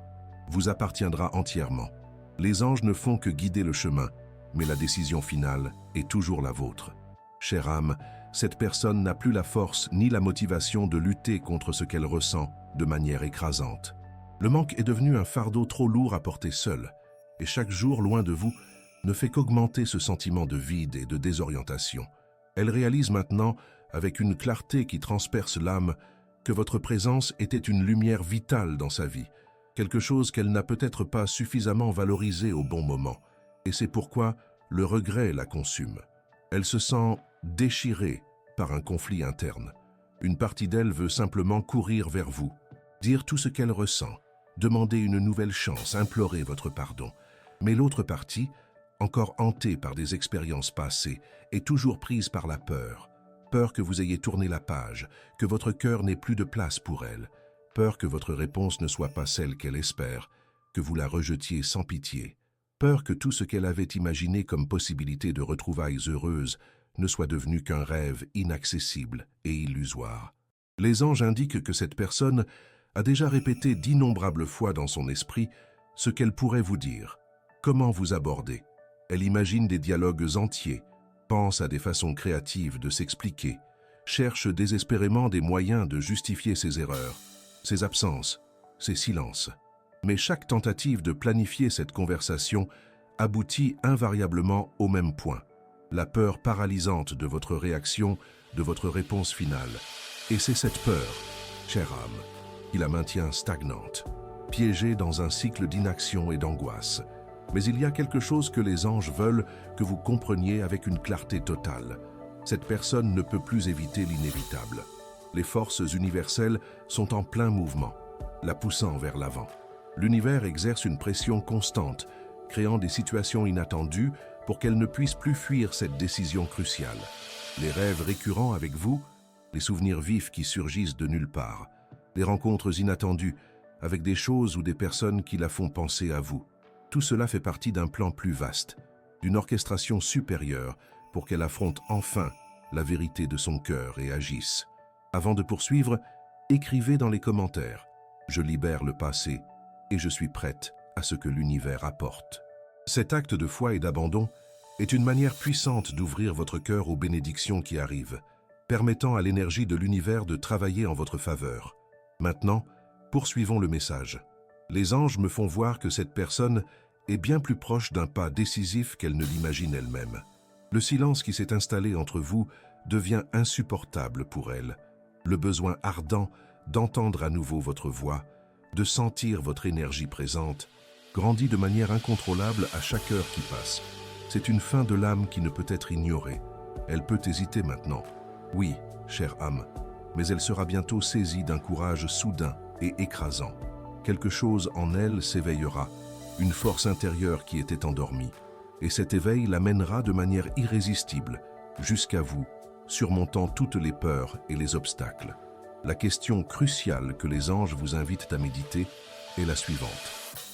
vous appartiendra entièrement. Les anges ne font que guider le chemin, mais la décision finale est toujours la vôtre. Chère âme, cette personne n'a plus la force ni la motivation de lutter contre ce qu'elle ressent de manière écrasante. Le manque est devenu un fardeau trop lourd à porter seul, et chaque jour loin de vous ne fait qu'augmenter ce sentiment de vide et de désorientation. Elle réalise maintenant, avec une clarté qui transperce l'âme, que votre présence était une lumière vitale dans sa vie, quelque chose qu'elle n'a peut-être pas suffisamment valorisé au bon moment, et c'est pourquoi le regret la consume. Elle se sent déchirée par un conflit interne. Une partie d'elle veut simplement courir vers vous, dire tout ce qu'elle ressent, demander une nouvelle chance, implorer votre pardon. Mais l'autre partie, encore hantée par des expériences passées, est toujours prise par la peur. Peur que vous ayez tourné la page, que votre cœur n'ait plus de place pour elle. Peur que votre réponse ne soit pas celle qu'elle espère, que vous la rejetiez sans pitié. Peur que tout ce qu'elle avait imaginé comme possibilité de retrouvailles heureuses ne soit devenu qu'un rêve inaccessible et illusoire. Les anges indiquent que cette personne a déjà répété d'innombrables fois dans son esprit ce qu'elle pourrait vous dire, comment vous aborder. Elle imagine des dialogues entiers, pense à des façons créatives de s'expliquer, cherche désespérément des moyens de justifier ses erreurs, ses absences, ses silences. Mais chaque tentative de planifier cette conversation aboutit invariablement au même point, la peur paralysante de votre réaction, de votre réponse finale. Et c'est cette peur, chère âme, qui la maintient stagnante, piégée dans un cycle d'inaction et d'angoisse. Mais il y a quelque chose que les anges veulent que vous compreniez avec une clarté totale. Cette personne ne peut plus éviter l'inévitable. Les forces universelles sont en plein mouvement, la poussant vers l'avant. L'univers exerce une pression constante, créant des situations inattendues pour qu'elle ne puisse plus fuir cette décision cruciale. Les rêves récurrents avec vous, les souvenirs vifs qui surgissent de nulle part, les rencontres inattendues avec des choses ou des personnes qui la font penser à vous. Tout cela fait partie d'un plan plus vaste, d'une orchestration supérieure pour qu'elle affronte enfin la vérité de son cœur et agisse. Avant de poursuivre, écrivez dans les commentaires « Je libère le passé et je suis prête à ce que l'univers apporte ». Cet acte de foi et d'abandon est une manière puissante d'ouvrir votre cœur aux bénédictions qui arrivent, permettant à l'énergie de l'univers de travailler en votre faveur. Maintenant, poursuivons le message. Les anges me font voir que cette personne est bien plus proche d'un pas décisif qu'elle ne l'imagine elle-même. Le silence qui s'est installé entre vous devient insupportable pour elle. Le besoin ardent d'entendre à nouveau votre voix, de sentir votre énergie présente, grandit de manière incontrôlable à chaque heure qui passe. C'est une faim de l'âme qui ne peut être ignorée. Elle peut hésiter maintenant. Oui, chère âme, mais elle sera bientôt saisie d'un courage soudain et écrasant. Quelque chose en elle s'éveillera, une force intérieure qui était endormie, et cet éveil l'amènera de manière irrésistible jusqu'à vous, surmontant toutes les peurs et les obstacles. La question cruciale que les anges vous invitent à méditer est la suivante.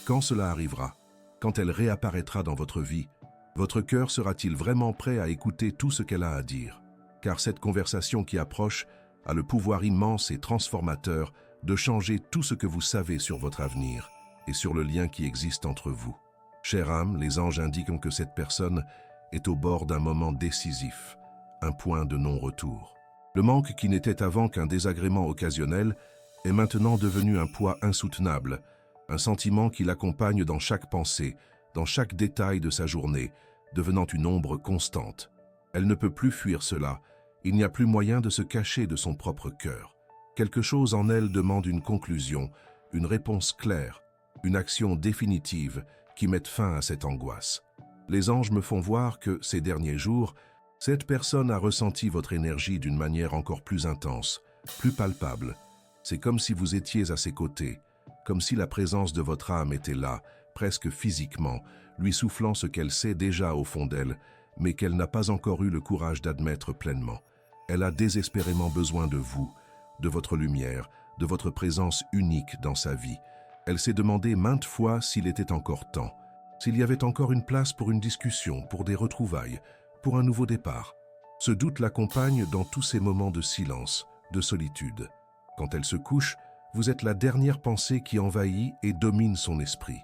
Quand cela arrivera, quand elle réapparaîtra dans votre vie, votre cœur sera-t-il vraiment prêt à écouter tout ce qu'elle a à dire? Car cette conversation qui approche a le pouvoir immense et transformateur de changer tout ce que vous savez sur votre avenir et sur le lien qui existe entre vous. Chère âme, les anges indiquent que cette personne est au bord d'un moment décisif, un point de non-retour. Le manque qui n'était avant qu'un désagrément occasionnel est maintenant devenu un poids insoutenable, un sentiment qui l'accompagne dans chaque pensée, dans chaque détail de sa journée, devenant une ombre constante. Elle ne peut plus fuir cela, il n'y a plus moyen de se cacher de son propre cœur. Quelque chose en elle demande une conclusion, une réponse claire, une action définitive qui mette fin à cette angoisse. Les anges me font voir que, ces derniers jours, Cette personne a ressenti votre énergie d'une manière encore plus intense, plus palpable. C'est comme si vous étiez à ses côtés, comme si la présence de votre âme était là, presque physiquement, lui soufflant ce qu'elle sait déjà au fond d'elle, mais qu'elle n'a pas encore eu le courage d'admettre pleinement. Elle a désespérément besoin de vous, de votre lumière, de votre présence unique dans sa vie. Elle s'est demandé maintes fois s'il était encore temps, s'il y avait encore une place pour une discussion, pour des retrouvailles, pour un nouveau départ. Ce doute l'accompagne dans tous ces moments de silence, de solitude. Quand elle se couche, vous êtes la dernière pensée qui envahit et domine son esprit.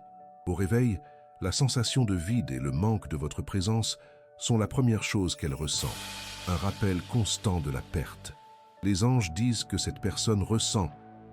Au réveil, la sensation de vide et le manque de votre présence sont la première chose qu'elle ressent, un rappel constant de la perte. Les anges disent que cette personne ressent,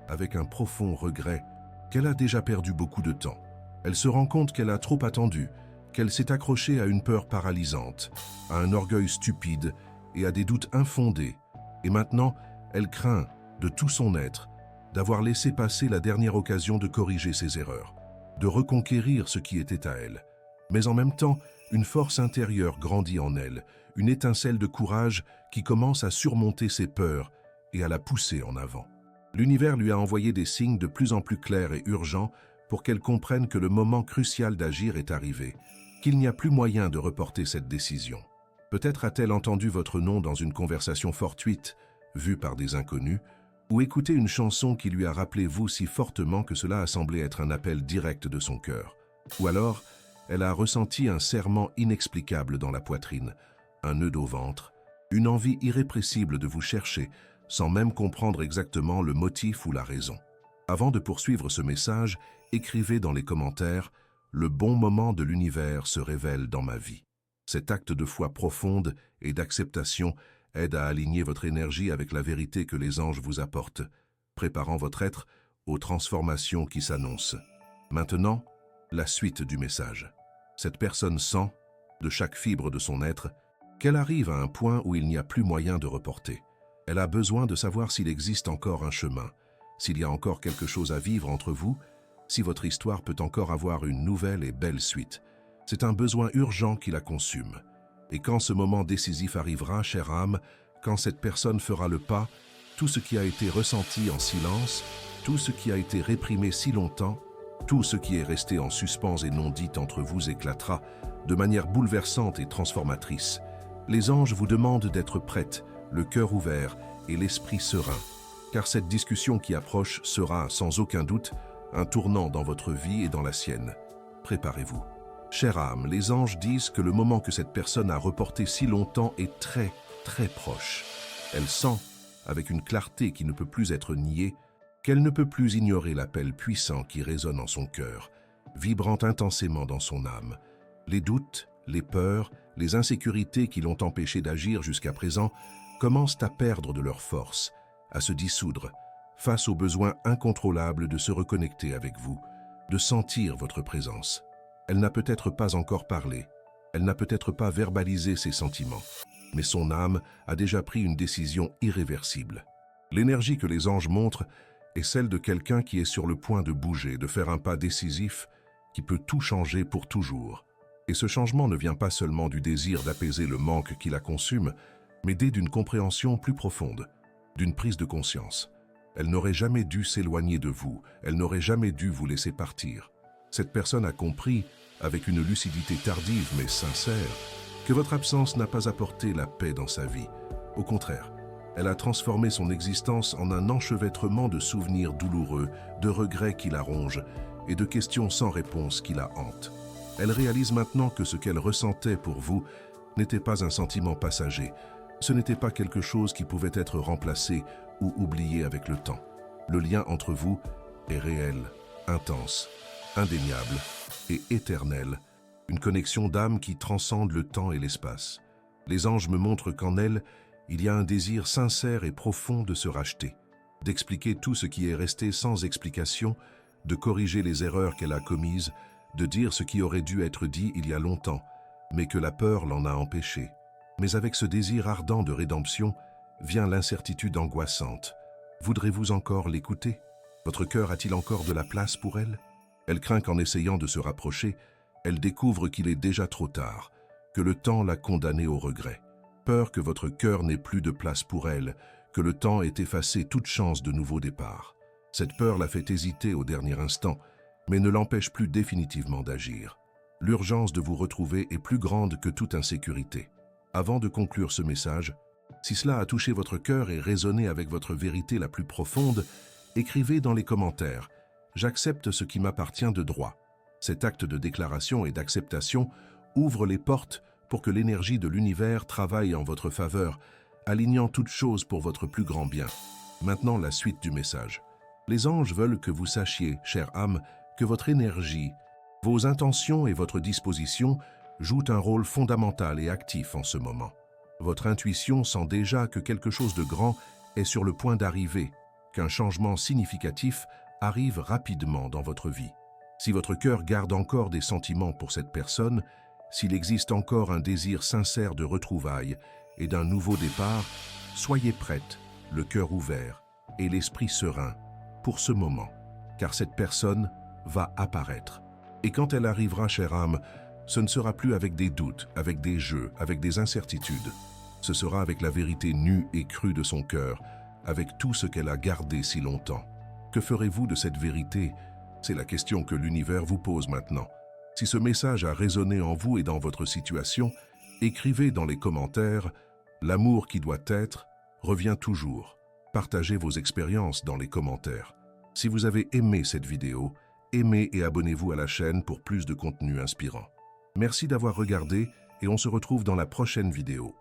avec un profond regret, qu'elle a déjà perdu beaucoup de temps. Elle se rend compte qu'elle a trop attendu, qu'elle s'est accrochée à une peur paralysante, à un orgueil stupide et à des doutes infondés. Et maintenant, elle craint, de tout son être, d'avoir laissé passer la dernière occasion de corriger ses erreurs, de reconquérir ce qui était à elle. Mais en même temps, une force intérieure grandit en elle, une étincelle de courage qui commence à surmonter ses peurs et à la pousser en avant. L'univers lui a envoyé des signes de plus en plus clairs et urgents pour qu'elle comprenne que le moment crucial d'agir est arrivé, qu'il n'y a plus moyen de reporter cette décision. Peut-être a-t-elle entendu votre nom dans une conversation fortuite, vue par des inconnus, ou écouté une chanson qui lui a rappelé vous si fortement que cela a semblé être un appel direct de son cœur. Ou alors, elle a ressenti un serrement inexplicable dans la poitrine, un nœud au ventre, une envie irrépressible de vous chercher, sans même comprendre exactement le motif ou la raison. Avant de poursuivre ce message, écrivez dans les commentaires « Le bon moment de l'univers se révèle dans ma vie ». Cet acte de foi profonde et d'acceptation aide à aligner votre énergie avec la vérité que les anges vous apportent, préparant votre être aux transformations qui s'annoncent. Maintenant, la suite du message. Cette personne sent, de chaque fibre de son être, qu'elle arrive à un point où il n'y a plus moyen de reporter. Elle a besoin de savoir s'il existe encore un chemin, s'il y a encore quelque chose à vivre entre vous, si votre histoire peut encore avoir une nouvelle et belle suite. C'est un besoin urgent qui la consume. Et quand ce moment décisif arrivera, chère âme, quand cette personne fera le pas, tout ce qui a été ressenti en silence, tout ce qui a été réprimé si longtemps, tout ce qui est resté en suspens et non dit entre vous éclatera de manière bouleversante et transformatrice. Les anges vous demandent d'être prête, le cœur ouvert et l'esprit serein, car cette discussion qui approche sera, sans aucun doute, un tournant dans votre vie et dans la sienne. Préparez-vous. Chère âme, les anges disent que le moment que cette personne a reporté si longtemps est très, très proche. Elle sent, avec une clarté qui ne peut plus être niée, qu'elle ne peut plus ignorer l'appel puissant qui résonne en son cœur, vibrant intensément dans son âme. Les doutes, les peurs, les insécurités qui l'ont empêché d'agir jusqu'à présent commencent à perdre de leur force, à se dissoudre, face au besoin incontrôlable de se reconnecter avec vous, de sentir votre présence. Elle n'a peut-être pas encore parlé, elle n'a peut-être pas verbalisé ses sentiments, mais son âme a déjà pris une décision irréversible. L'énergie que les anges montrent est celle de quelqu'un qui est sur le point de bouger, de faire un pas décisif qui peut tout changer pour toujours. Et ce changement ne vient pas seulement du désir d'apaiser le manque qui la consume, mais d'une compréhension plus profonde, d'une prise de conscience. Elle n'aurait jamais dû s'éloigner de vous, elle n'aurait jamais dû vous laisser partir. Cette personne a compris, avec une lucidité tardive mais sincère, que votre absence n'a pas apporté la paix dans sa vie. Au contraire, elle a transformé son existence en un enchevêtrement de souvenirs douloureux, de regrets qui la rongent et de questions sans réponse qui la hantent. Elle réalise maintenant que ce qu'elle ressentait pour vous n'était pas un sentiment passager, ce n'était pas quelque chose qui pouvait être remplacé ou oublié avec le temps. Le lien entre vous est réel, intense, indéniable et éternel, une connexion d'âme qui transcende le temps et l'espace. Les anges me montrent qu'en elle, il y a un désir sincère et profond de se racheter, d'expliquer tout ce qui est resté sans explication, de corriger les erreurs qu'elle a commises, de dire ce qui aurait dû être dit il y a longtemps, mais que la peur l'en a empêché. Mais avec ce désir ardent de rédemption, vient l'incertitude angoissante. Voudrez-vous encore l'écouter? Votre cœur a-t-il encore de la place pour elle? Elle craint qu'en essayant de se rapprocher, elle découvre qu'il est déjà trop tard, que le temps l'a condamnée au regret. peur que votre cœur n'ait plus de place pour elle, que le temps ait effacé toute chance de nouveau départ. Cette peur la fait hésiter au dernier instant, mais ne l'empêche plus définitivement d'agir. L'urgence de vous retrouver est plus grande que toute insécurité. Avant de conclure ce message, si cela a touché votre cœur et résonné avec votre vérité la plus profonde, écrivez dans les commentaires « J'accepte ce qui m'appartient de droit ». Cet acte de déclaration et d'acceptation ouvre les portes pour que l'énergie de l'univers travaille en votre faveur, alignant toutes choses pour votre plus grand bien. Maintenant, la suite du message. Les anges veulent que vous sachiez, chère âme, que votre énergie, vos intentions et votre disposition jouent un rôle fondamental et actif en ce moment. Votre intuition sent déjà que quelque chose de grand est sur le point d'arriver, qu'un changement significatif arrive rapidement dans votre vie. Si votre cœur garde encore des sentiments pour cette personne, s'il existe encore un désir sincère de retrouvailles et d'un nouveau départ, soyez prête, le cœur ouvert et l'esprit serein pour ce moment, car cette personne va apparaître. Et quand elle arrivera, chère âme, ce ne sera plus avec des doutes, avec des jeux, avec des incertitudes. Ce sera avec la vérité nue et crue de son cœur, avec tout ce qu'elle a gardé si longtemps. Que ferez-vous de cette vérité? C'est la question que l'univers vous pose maintenant. Si ce message a résonné en vous et dans votre situation, écrivez dans les commentaires « L'amour qui doit être revient toujours ». Partagez vos expériences dans les commentaires. Si vous avez aimé cette vidéo, aimez et abonnez-vous à la chaîne pour plus de contenu inspirant. Merci d'avoir regardé et on se retrouve dans la prochaine vidéo.